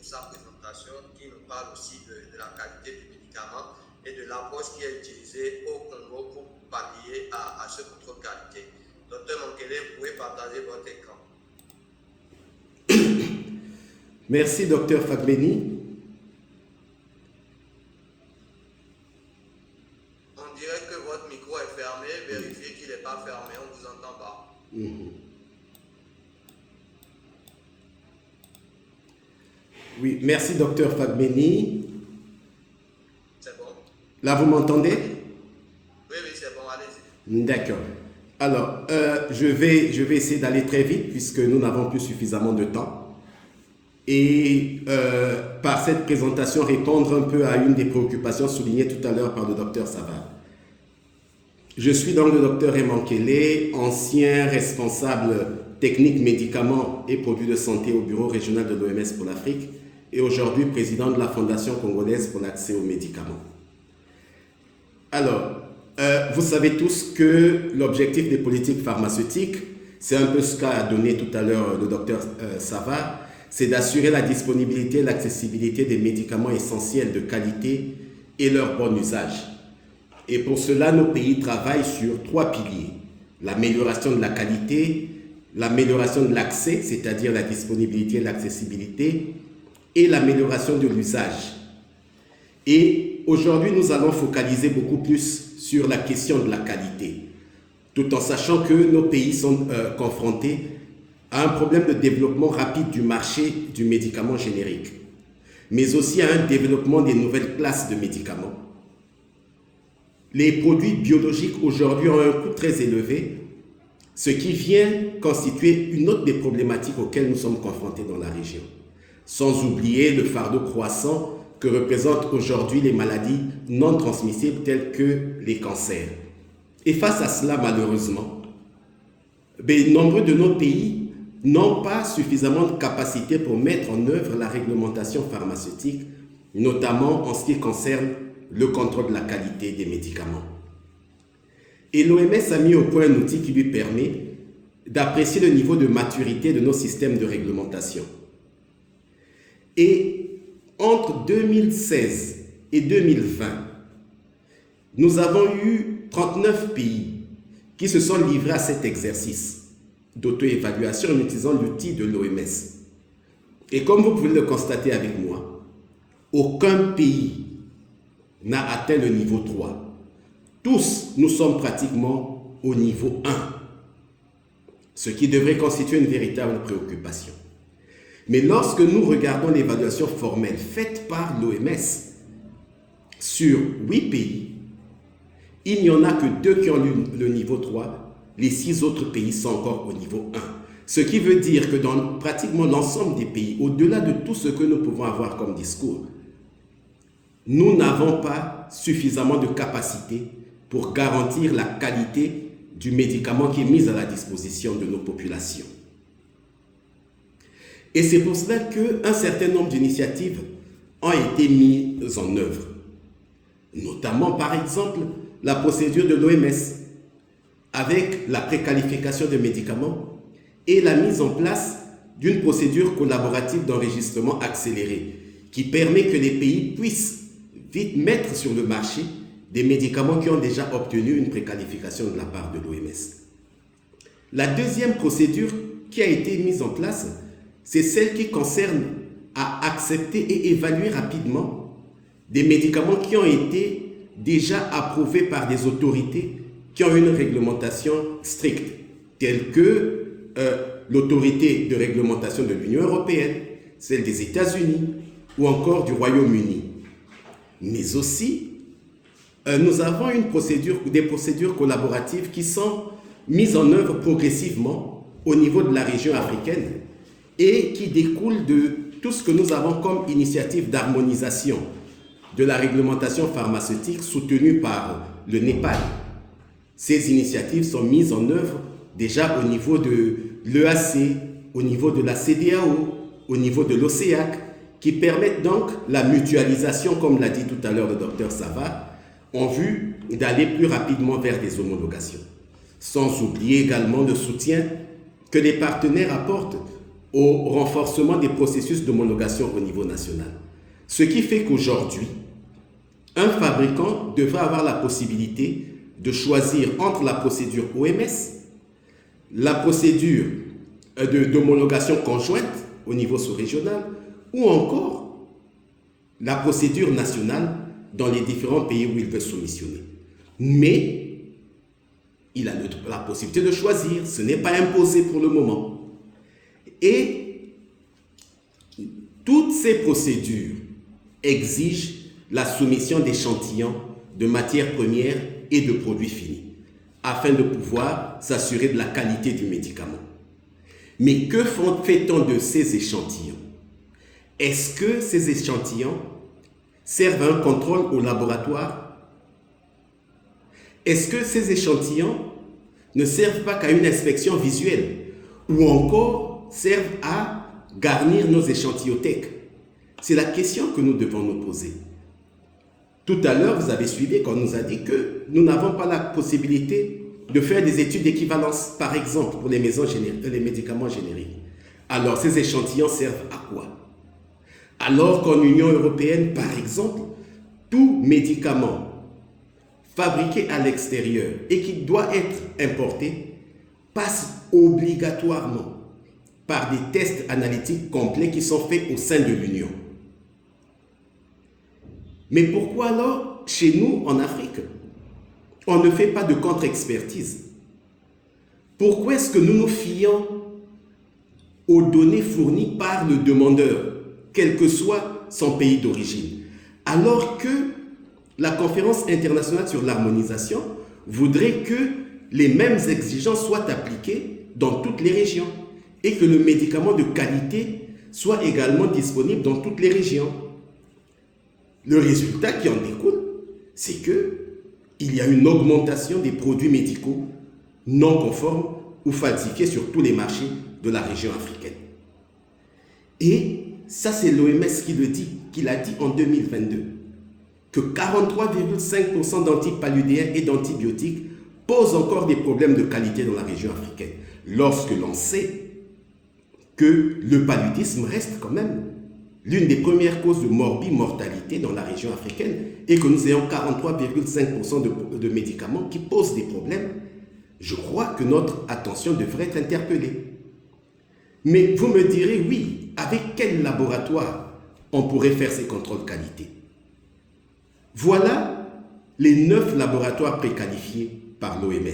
pour sa présentation qui nous parle aussi de la qualité du médicament et de l'approche qui est utilisée au Congo pour pallier à ce contrôle qualité. Docteur Mankele, vous pouvez partager votre écran. Merci, docteur Fagbeni. On dirait que votre micro est fermé. Vérifiez qu'il n'est pas fermé. On ne vous entend pas. Oui, merci, docteur Fagbeni. C'est bon? Là, vous m'entendez? Oui, c'est bon. Allez-y. D'accord. Alors, je vais essayer d'aller très vite puisque nous n'avons plus suffisamment de temps. Et par cette présentation, répondre un peu à une des préoccupations soulignées tout à l'heure par le docteur Savard. Je suis donc le docteur Mankele, ancien responsable technique médicaments et produits de santé au bureau régional de l'OMS pour l'Afrique et aujourd'hui président de la Fondation congolaise pour l'accès aux médicaments. Alors, vous savez tous que l'objectif des politiques pharmaceutiques, c'est un peu ce qu'a donné tout à l'heure le docteur Savard, c'est d'assurer la disponibilité et l'accessibilité des médicaments essentiels de qualité et leur bon usage. Et pour cela, nos pays travaillent sur 3 piliers. L'amélioration de la qualité, l'amélioration de l'accès, c'est-à-dire la disponibilité et l'accessibilité, et l'amélioration de l'usage. Et aujourd'hui, nous allons focaliser beaucoup plus sur la question de la qualité, tout en sachant que nos pays sont confrontés à un problème de développement rapide du marché du médicament générique, mais aussi à un développement des nouvelles classes de médicaments. Les produits biologiques aujourd'hui ont un coût très élevé, ce qui vient constituer une autre des problématiques auxquelles nous sommes confrontés dans la région. Sans oublier le fardeau croissant que représentent aujourd'hui les maladies non transmissibles telles que les cancers. Et face à cela, malheureusement, nombreux de nos pays n'ont pas suffisamment de capacité pour mettre en œuvre la réglementation pharmaceutique, notamment en ce qui concerne le contrôle de la qualité des médicaments. Et l'OMS a mis au point un outil qui lui permet d'apprécier le niveau de maturité de nos systèmes de réglementation. Et entre 2016 et 2020, nous avons eu 39 pays qui se sont livrés à cet exercice d'auto-évaluation en utilisant l'outil de l'OMS. Et comme vous pouvez le constater avec moi, aucun pays n'a atteint le niveau 3. Tous, nous sommes pratiquement au niveau 1, ce qui devrait constituer une véritable préoccupation. Mais lorsque nous regardons l'évaluation formelle faite par l'OMS sur 8 pays, il n'y en a que 2 qui ont le niveau 3. Les 6 autres pays sont encore au niveau 1. Ce qui veut dire que dans pratiquement l'ensemble des pays, au-delà de tout ce que nous pouvons avoir comme discours, nous n'avons pas suffisamment de capacité pour garantir la qualité du médicament qui est mis à la disposition de nos populations. Et c'est pour cela qu'un certain nombre d'initiatives ont été mises en œuvre. Notamment, par exemple, la procédure de l'OMS, avec la préqualification des médicaments et la mise en place d'une procédure collaborative d'enregistrement accéléré qui permet que les pays puissent vite mettre sur le marché des médicaments qui ont déjà obtenu une préqualification de la part de l'OMS. La deuxième procédure qui a été mise en place, c'est celle qui concerne à accepter et évaluer rapidement des médicaments qui ont été déjà approuvés par des autorités qui ont une réglementation stricte, telle que l'autorité de réglementation de l'Union européenne, celle des États-Unis ou encore du Royaume-Uni. Mais aussi, nous avons des procédures collaboratives qui sont mises en œuvre progressivement au niveau de la région africaine et qui découlent de tout ce que nous avons comme initiative d'harmonisation de la réglementation pharmaceutique soutenue par le Népal. Ces initiatives sont mises en œuvre déjà au niveau de l'EAC, au niveau de la CEDEAO, au niveau de l'OCEAC, qui permettent donc la mutualisation, comme l'a dit tout à l'heure le docteur Savard, en vue d'aller plus rapidement vers des homologations. Sans oublier également le soutien que les partenaires apportent au renforcement des processus d'homologation au niveau national. Ce qui fait qu'aujourd'hui, un fabricant devrait avoir la possibilité de choisir entre la procédure OMS, la procédure d'homologation conjointe au niveau sous-régional ou encore la procédure nationale dans les différents pays où il veut soumissionner. Mais il a la possibilité de choisir, ce n'est pas imposé pour le moment. Et toutes ces procédures exigent la soumission d'échantillons de matières premières et de produits finis, afin de pouvoir s'assurer de la qualité du médicament. Mais que fait-on de ces échantillons? Est-ce que ces échantillons servent à un contrôle au laboratoire? Est-ce que ces échantillons ne servent pas qu'à une inspection visuelle ou encore servent à garnir nos échantillothéques? C'est la question que nous devons nous poser. Tout à l'heure, vous avez suivi quand on nous a dit que nous n'avons pas la possibilité de faire des études d'équivalence, par exemple, pour les médicaments génériques. Alors, ces échantillons servent à quoi? Alors qu'en Union européenne, par exemple, tout médicament fabriqué à l'extérieur et qui doit être importé passe obligatoirement par des tests analytiques complets qui sont faits au sein de l'Union. Mais pourquoi alors, chez nous, en Afrique, on ne fait pas de contre-expertise? Pourquoi est-ce que nous nous fions aux données fournies par le demandeur, quel que soit son pays d'origine, alors que la conférence internationale sur l'harmonisation voudrait que les mêmes exigences soient appliquées dans toutes les régions et que le médicament de qualité soit également disponible dans toutes les régions? Le résultat qui en découle, c'est qu'il y a une augmentation des produits médicaux non conformes ou falsifiés sur tous les marchés de la région africaine. Et ça, c'est l'OMS qui le dit, qui l'a dit en 2022, que 43,5% d'antipaludéens et d'antibiotiques posent encore des problèmes de qualité dans la région africaine, lorsque l'on sait que le paludisme reste quand même l'une des premières causes de morbimortalité dans la région africaine et que nous ayons 43,5% de médicaments qui posent des problèmes, je crois que notre attention devrait être interpellée. Mais vous me direz, oui, avec quel laboratoire on pourrait faire ces contrôles qualité? Voilà les 9 laboratoires préqualifiés par l'OMS.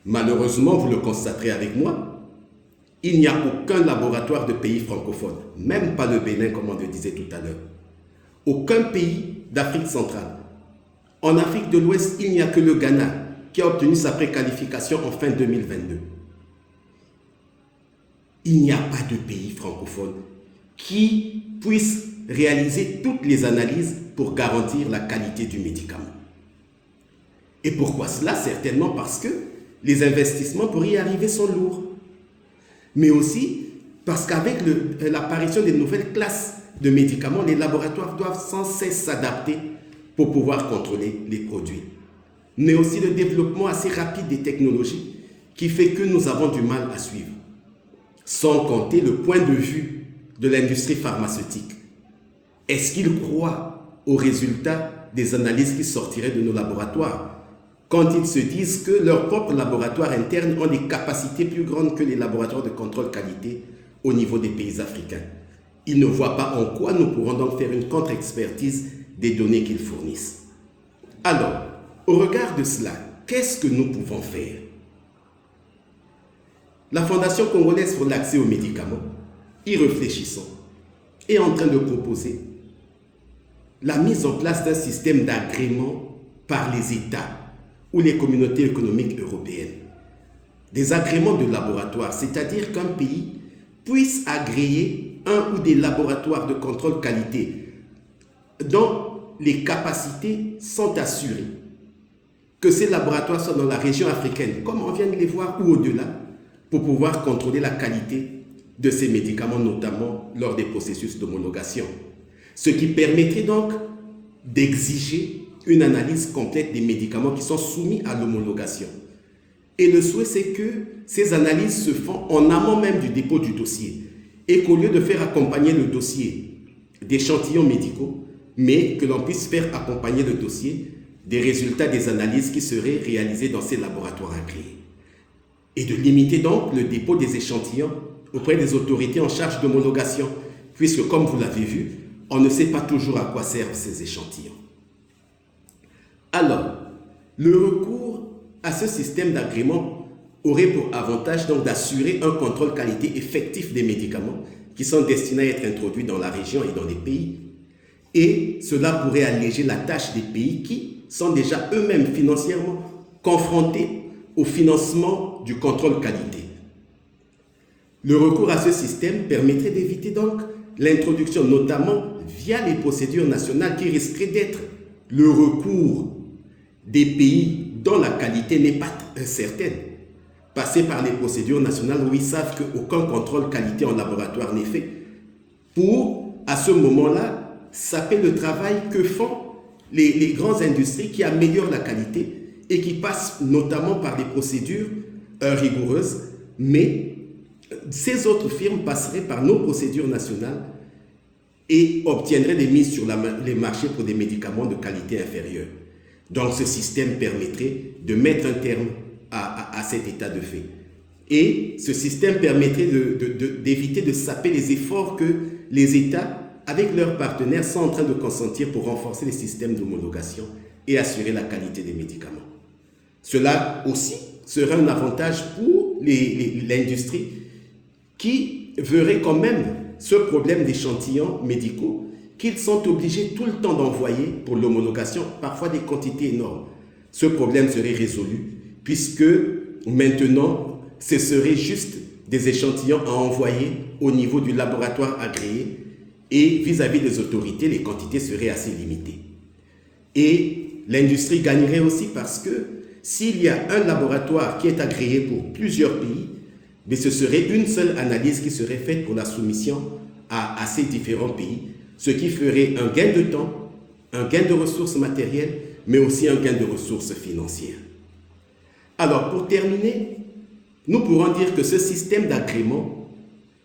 Malheureusement, vous le constaterez avec moi, il n'y a aucun laboratoire de pays francophones, même pas le Bénin comme on le disait tout à l'heure. Aucun pays d'Afrique centrale. En Afrique de l'Ouest, il n'y a que le Ghana qui a obtenu sa préqualification en fin 2022. Il n'y a pas de pays francophone qui puisse réaliser toutes les analyses pour garantir la qualité du médicament. Et pourquoi cela? Certainement parce que les investissements pour y arriver sont lourds. Mais aussi parce qu'avec l'apparition des nouvelles classes de médicaments, les laboratoires doivent sans cesse s'adapter pour pouvoir contrôler les produits. Mais aussi le développement assez rapide des technologies qui fait que nous avons du mal à suivre. Sans compter le point de vue de l'industrie pharmaceutique. Est-ce qu'ils croient aux résultats des analyses qui sortiraient de nos laboratoires quand ils se disent que leurs propres laboratoires internes ont des capacités plus grandes que les laboratoires de contrôle qualité au niveau des pays africains? Ils ne voient pas en quoi nous pourrons donc faire une contre-expertise des données qu'ils fournissent. Alors, au regard de cela, qu'est-ce que nous pouvons faire? La Fondation congolaise pour l'accès aux médicaments, y réfléchissant, est en train de proposer la mise en place d'un système d'agrément par les États ou les communautés économiques européennes. Des agréments de laboratoire, c'est-à-dire qu'un pays puisse agréer un ou des laboratoires de contrôle qualité dont les capacités sont assurées. Que ces laboratoires soient dans la région africaine, comme on vient de les voir, ou au-delà, pour pouvoir contrôler la qualité de ces médicaments, notamment lors des processus d'homologation. Ce qui permettrait donc d'exiger une analyse complète des médicaments qui sont soumis à l'homologation. Et le souhait, c'est que ces analyses se font en amont même du dépôt du dossier et qu'au lieu de faire accompagner le dossier d'échantillons médicaux, mais que l'on puisse faire accompagner le dossier des résultats des analyses qui seraient réalisées dans ces laboratoires agréés. Et de limiter donc le dépôt des échantillons auprès des autorités en charge d'homologation, puisque comme vous l'avez vu, on ne sait pas toujours à quoi servent ces échantillons. Alors, le recours à ce système d'agrément aurait pour avantage donc d'assurer un contrôle qualité effectif des médicaments qui sont destinés à être introduits dans la région et dans les pays. Et cela pourrait alléger la tâche des pays qui sont déjà eux-mêmes financièrement confrontés au financement du contrôle qualité. Le recours à ce système permettrait d'éviter donc l'introduction, notamment via les procédures nationales qui risqueraient d'être le recours des pays dont la qualité n'est pas certaine. Passer par les procédures nationales où ils savent qu'aucun contrôle qualité en laboratoire n'est fait, pour, à ce moment-là, saper le travail que font les grandes industries qui améliorent la qualité et qui passent notamment par des procédures rigoureuses, mais ces autres firmes passeraient par nos procédures nationales et obtiendraient des mises sur les marchés pour des médicaments de qualité inférieure. Donc ce système permettrait de mettre un terme à cet état de fait. Et ce système permettrait d'éviter de saper les efforts que les États, avec leurs partenaires, sont en train de consentir pour renforcer les systèmes d'homologation et assurer la qualité des médicaments. Cela aussi serait un avantage pour l'industrie qui verrait quand même ce problème d'échantillons médicaux qu'ils sont obligés tout le temps d'envoyer pour l'homologation, parfois des quantités énormes. Ce problème serait résolu puisque maintenant, ce serait juste des échantillons à envoyer au niveau du laboratoire agréé et vis-à-vis des autorités, les quantités seraient assez limitées. Et l'industrie gagnerait aussi parce que s'il y a un laboratoire qui est agréé pour plusieurs pays, mais ce serait une seule analyse qui serait faite pour la soumission à ces différents pays, ce qui ferait un gain de temps, un gain de ressources matérielles, mais aussi un gain de ressources financières. Alors, pour terminer, nous pourrons dire que ce système d'agrément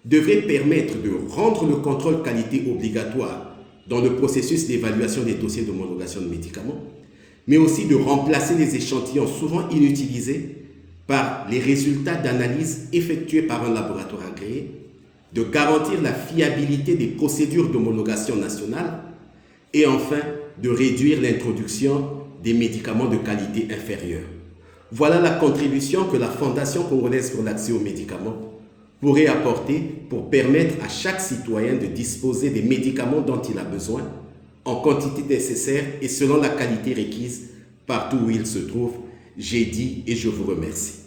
devrait permettre de rendre le contrôle qualité obligatoire dans le processus d'évaluation des dossiers d'homologation de médicaments, mais aussi de remplacer les échantillons souvent inutilisés par les résultats d'analyse effectués par un laboratoire agréé, de garantir la fiabilité des procédures d'homologation nationale et enfin de réduire l'introduction des médicaments de qualité inférieure. Voilà la contribution que la Fondation congolaise pour l'accès aux médicaments pourrait apporter pour permettre à chaque citoyen de disposer des médicaments dont il a besoin en quantité nécessaire et selon la qualité requise partout où il se trouve. J'ai dit et je vous remercie.